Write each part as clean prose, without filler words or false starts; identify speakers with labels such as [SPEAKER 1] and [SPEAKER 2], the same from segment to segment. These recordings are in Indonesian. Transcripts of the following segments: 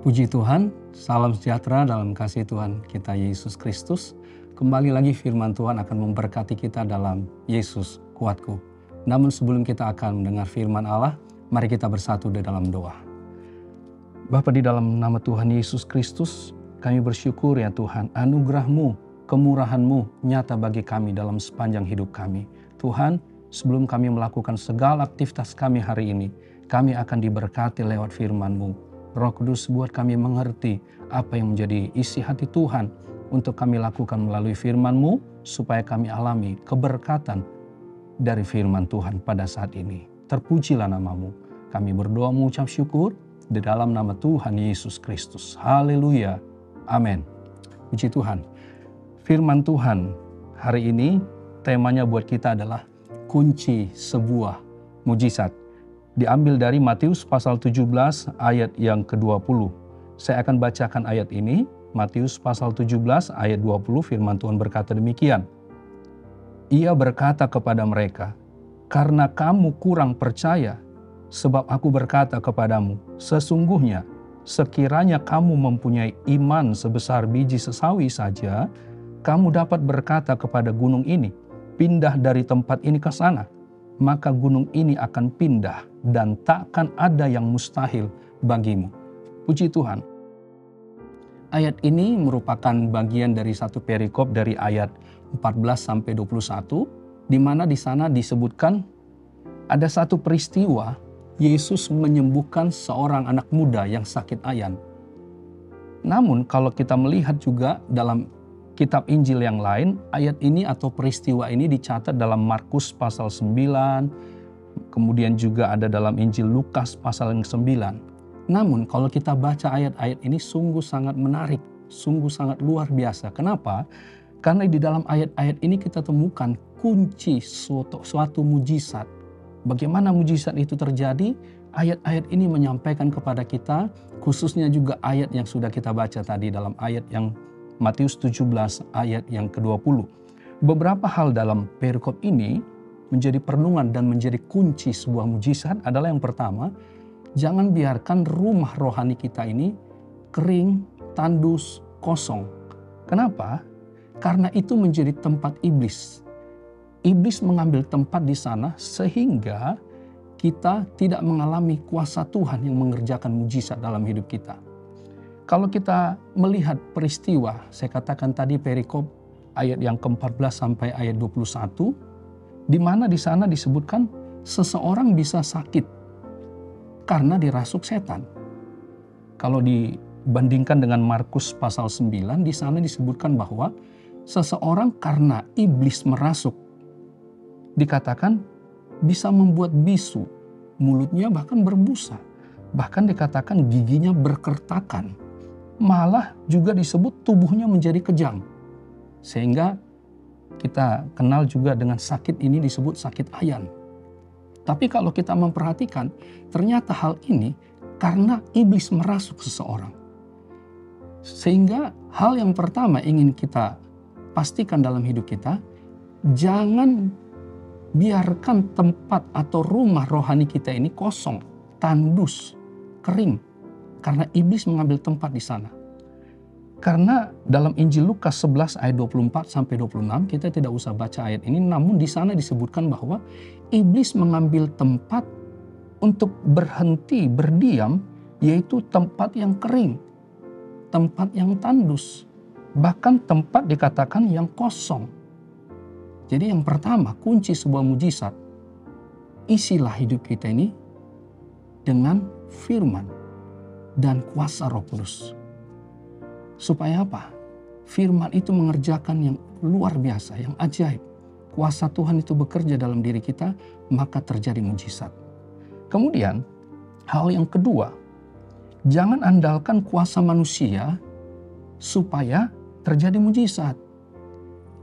[SPEAKER 1] Puji Tuhan, salam sejahtera dalam kasih Tuhan kita Yesus Kristus. Kembali lagi firman Tuhan akan memberkati kita dalam Yesus kuatku. Namun sebelum kita akan mendengar firman Allah, mari kita bersatu di dalam doa. Bapa, di dalam nama Tuhan Yesus Kristus, kami bersyukur ya Tuhan, anugerah-Mu, kemurahan-Mu nyata bagi kami dalam sepanjang hidup kami. Tuhan, sebelum kami melakukan segala aktivitas kami hari ini, kami akan diberkati lewat firman-Mu. Roh Kudus buat kami mengerti apa yang menjadi isi hati Tuhan untuk kami lakukan melalui firman-Mu supaya kami alami keberkatan dari firman Tuhan pada saat ini. Terpujilah nama-Mu. Kami berdoa mengucap syukur di dalam nama Tuhan Yesus Kristus. Haleluya. Amin. Puji Tuhan. Firman Tuhan hari ini temanya buat kita adalah kunci sebuah mujizat. Diambil dari Matius pasal 17 ayat yang ke-20. Saya akan bacakan ayat ini, Matius pasal 17 ayat 20, firman Tuhan berkata demikian. Ia berkata kepada mereka, "Karena kamu kurang percaya, sebab aku berkata kepadamu, sesungguhnya sekiranya kamu mempunyai iman sebesar biji sesawi saja, kamu dapat berkata kepada gunung ini, pindah dari tempat ini ke sana. Maka gunung ini akan pindah dan takkan ada yang mustahil bagimu." Puji Tuhan. Ayat ini merupakan bagian dari satu perikop dari ayat 14 sampai 21, di mana di sana disebutkan ada satu peristiwa Yesus menyembuhkan seorang anak muda yang sakit ayan. Namun kalau kita melihat juga dalam kitab Injil yang lain, ayat ini atau peristiwa ini dicatat dalam Markus pasal 9, kemudian juga ada dalam Injil Lukas pasal yang 9. Namun kalau kita baca ayat-ayat ini sungguh sangat menarik, sungguh sangat luar biasa. Kenapa? Karena di dalam ayat-ayat ini kita temukan kunci suatu mujizat. Bagaimana mujizat itu terjadi? Ayat-ayat ini menyampaikan kepada kita, khususnya juga ayat yang sudah kita baca tadi dalam ayat yang Matius 17 ayat yang ke-20. Beberapa hal dalam perikop ini menjadi perenungan dan menjadi kunci sebuah mujizat adalah yang pertama, jangan biarkan rumah rohani kita ini kering, tandus, kosong. Kenapa? Karena itu menjadi tempat iblis. Iblis mengambil tempat di sana sehingga kita tidak mengalami kuasa Tuhan yang mengerjakan mujizat dalam hidup kita. Kalau kita melihat peristiwa, saya katakan tadi perikop ayat yang ke-14 sampai ayat 21, di mana di sana disebutkan seseorang bisa sakit karena dirasuk setan. Kalau dibandingkan dengan Markus pasal 9, di sana disebutkan bahwa seseorang karena iblis merasuk, dikatakan bisa membuat bisu, mulutnya bahkan berbusa, bahkan dikatakan giginya berkertakan. Malah juga disebut tubuhnya menjadi kejang. Sehingga kita kenal juga dengan sakit ini disebut sakit ayan. Tapi kalau kita memperhatikan, ternyata hal ini karena iblis merasuk seseorang. Sehingga hal yang pertama ingin kita pastikan dalam hidup kita, jangan biarkan tempat atau rumah rohani kita ini kosong, tandus, kering. Karena iblis mengambil tempat di sana. Karena dalam Injil Lukas 11 ayat 24 sampai 26, kita tidak usah baca ayat ini, namun di sana disebutkan bahwa iblis mengambil tempat untuk berhenti, berdiam, yaitu tempat yang kering, tempat yang tandus, bahkan tempat dikatakan yang kosong. Jadi yang pertama, kunci sebuah mujizat, isilah hidup kita ini dengan firman dan kuasa Roh Kudus. Supaya apa? Firman itu mengerjakan yang luar biasa, yang ajaib. Kuasa Tuhan itu bekerja dalam diri kita, maka terjadi mujizat. Kemudian, hal yang kedua, jangan andalkan kuasa manusia supaya terjadi mujizat.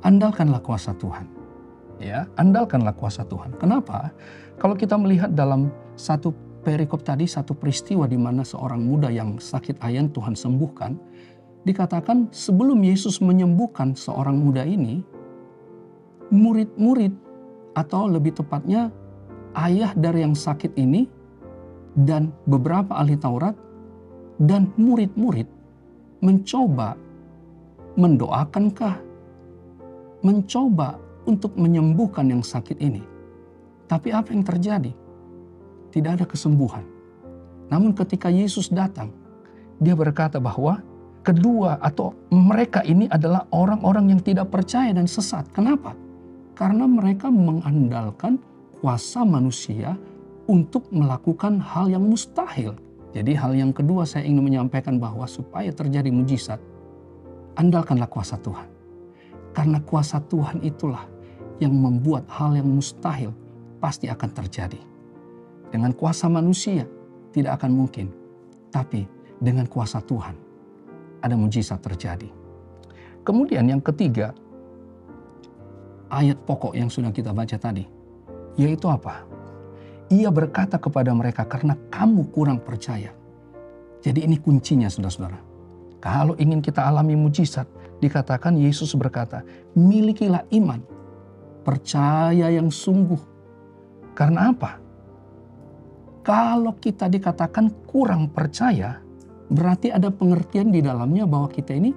[SPEAKER 1] Andalkanlah kuasa Tuhan. Ya, andalkanlah kuasa Tuhan. Kenapa? Kalau kita melihat dalam satu perikop tadi, satu peristiwa di mana seorang muda yang sakit ayan Tuhan sembuhkan, dikatakan sebelum Yesus menyembuhkan seorang muda ini, murid-murid atau lebih tepatnya ayah dari yang sakit ini dan beberapa ahli Taurat Dan murid-murid mencoba mendoakankah, mencoba untuk menyembuhkan yang sakit ini. Tapi apa yang terjadi? Tidak ada kesembuhan. Namun ketika Yesus datang, dia berkata bahwa kedua atau mereka ini adalah orang-orang yang tidak percaya dan sesat. Kenapa? Karena mereka mengandalkan kuasa manusia untuk melakukan hal yang mustahil. Jadi hal yang kedua saya ingin menyampaikan bahwa supaya terjadi mujizat, andalkanlah kuasa Tuhan. Karena kuasa Tuhan itulah yang membuat hal yang mustahil pasti akan terjadi. Dengan kuasa manusia tidak akan mungkin. Tapi dengan kuasa Tuhan ada mujizat terjadi. Kemudian yang ketiga, ayat pokok yang sudah kita baca tadi, yaitu apa? Ia berkata kepada mereka, karena kamu kurang percaya. Jadi ini kuncinya saudara-saudara. Kalau ingin kita alami mujizat, dikatakan Yesus berkata, milikilah iman, percaya yang sungguh. Karena apa? Kalau kita dikatakan kurang percaya, berarti ada pengertian di dalamnya bahwa kita ini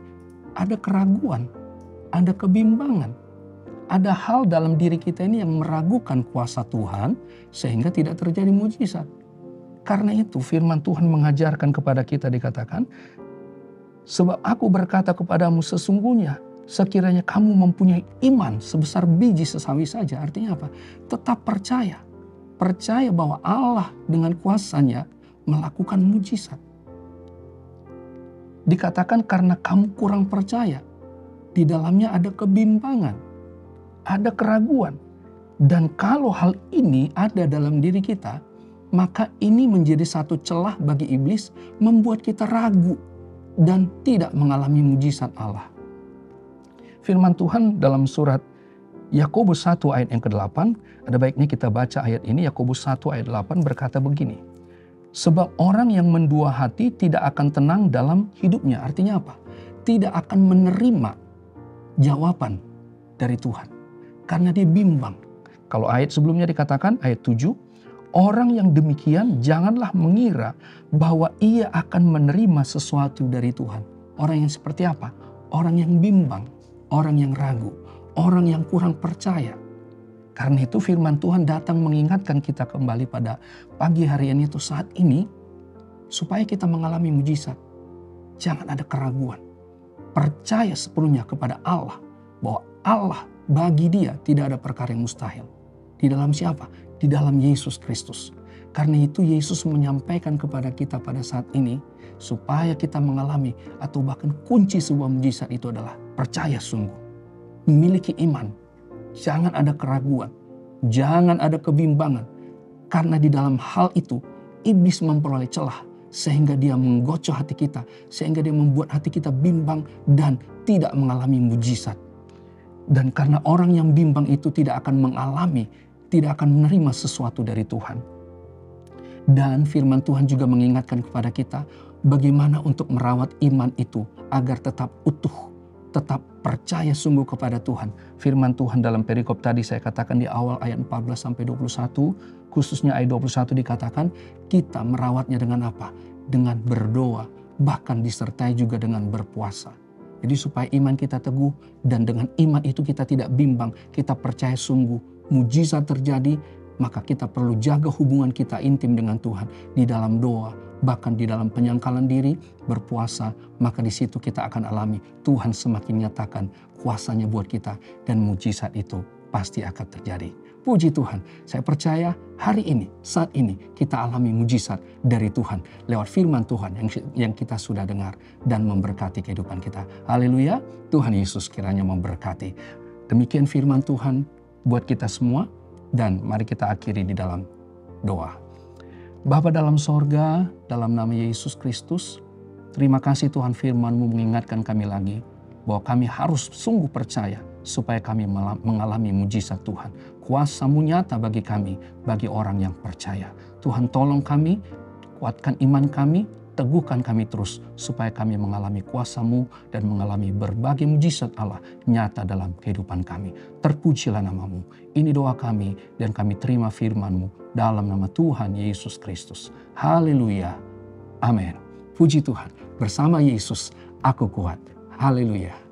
[SPEAKER 1] ada keraguan, ada kebimbangan. Ada hal dalam diri kita ini yang meragukan kuasa Tuhan sehingga tidak terjadi mujizat. Karena itu firman Tuhan mengajarkan kepada kita dikatakan, sebab aku berkata kepadamu sesungguhnya sekiranya kamu mempunyai iman sebesar biji sesawi saja. Artinya apa? Tetap percaya. Percaya bahwa Allah dengan kuasanya melakukan mujizat. Dikatakan karena kamu kurang percaya. Di dalamnya ada kebimbangan. Ada keraguan. Dan kalau hal ini ada dalam diri kita, maka ini menjadi satu celah bagi iblis membuat kita ragu dan tidak mengalami mujizat Allah. Firman Tuhan dalam surat Yakobus 1 ayat yang ke-8, ada baiknya kita baca ayat ini. Yakobus 1 ayat 8 berkata begini, sebab orang yang mendua hati tidak akan tenang dalam hidupnya. Artinya apa? Tidak akan menerima jawaban dari Tuhan. Karena dia bimbang. Kalau ayat sebelumnya dikatakan, ayat 7, orang yang demikian janganlah mengira bahwa ia akan menerima sesuatu dari Tuhan. Orang yang seperti apa? Orang yang bimbang, orang yang ragu, orang yang kurang percaya. Karena itu firman Tuhan datang mengingatkan kita kembali pada pagi hari ini atau saat ini, supaya kita mengalami mujizat. Jangan ada keraguan. Percaya sepenuhnya kepada Allah, bahwa Allah bagi dia tidak ada perkara yang mustahil. Di dalam siapa? Di dalam Yesus Kristus. Karena itu Yesus menyampaikan kepada kita pada saat ini, supaya kita mengalami atau bahkan kunci sebuah mujizat itu adalah percaya sungguh. Memiliki iman. Jangan ada keraguan. Jangan ada kebimbangan. Karena di dalam hal itu, iblis memperoleh celah. Sehingga dia menggocok hati kita. Sehingga dia membuat hati kita bimbang dan tidak mengalami mujizat. Dan karena orang yang bimbang itu tidak akan mengalami, tidak akan menerima sesuatu dari Tuhan. Dan firman Tuhan juga mengingatkan kepada kita bagaimana untuk merawat iman itu agar tetap utuh, tetap percaya sungguh kepada Tuhan. Firman Tuhan dalam perikop tadi saya katakan di awal ayat 14-21, khususnya ayat 21 dikatakan kita merawatnya dengan apa? Dengan berdoa, bahkan disertai juga dengan berpuasa. Jadi supaya iman kita teguh dan dengan iman itu kita tidak bimbang, kita percaya sungguh mujizat terjadi, maka kita perlu jaga hubungan kita intim dengan Tuhan di dalam doa, bahkan di dalam penyangkalan diri, berpuasa, maka di situ kita akan alami Tuhan semakin nyatakan kuasanya buat kita dan mujizat itu pasti akan terjadi. Puji Tuhan, saya percaya hari ini, saat ini kita alami mujizat dari Tuhan lewat firman Tuhan yang kita sudah dengar dan memberkati kehidupan kita. Haleluya, Tuhan Yesus kiranya memberkati. Demikian firman Tuhan buat kita semua dan mari kita akhiri di dalam doa. Bapa dalam sorga, dalam nama Yesus Kristus, terima kasih Tuhan firman-Mu mengingatkan kami lagi bahwa kami harus sungguh percaya supaya kami mengalami mujizat Tuhan. Kuasa-Mu nyata bagi kami, bagi orang yang percaya. Tuhan tolong kami, kuatkan iman kami, teguhkan kami terus supaya kami mengalami kuasa-Mu dan mengalami berbagai mujizat Allah nyata dalam kehidupan kami. Terpujilah nama-Mu. Ini doa kami dan kami terima firman-Mu dalam nama Tuhan Yesus Kristus. Haleluya. Amin. Puji Tuhan, bersama Yesus aku kuat. Haleluya.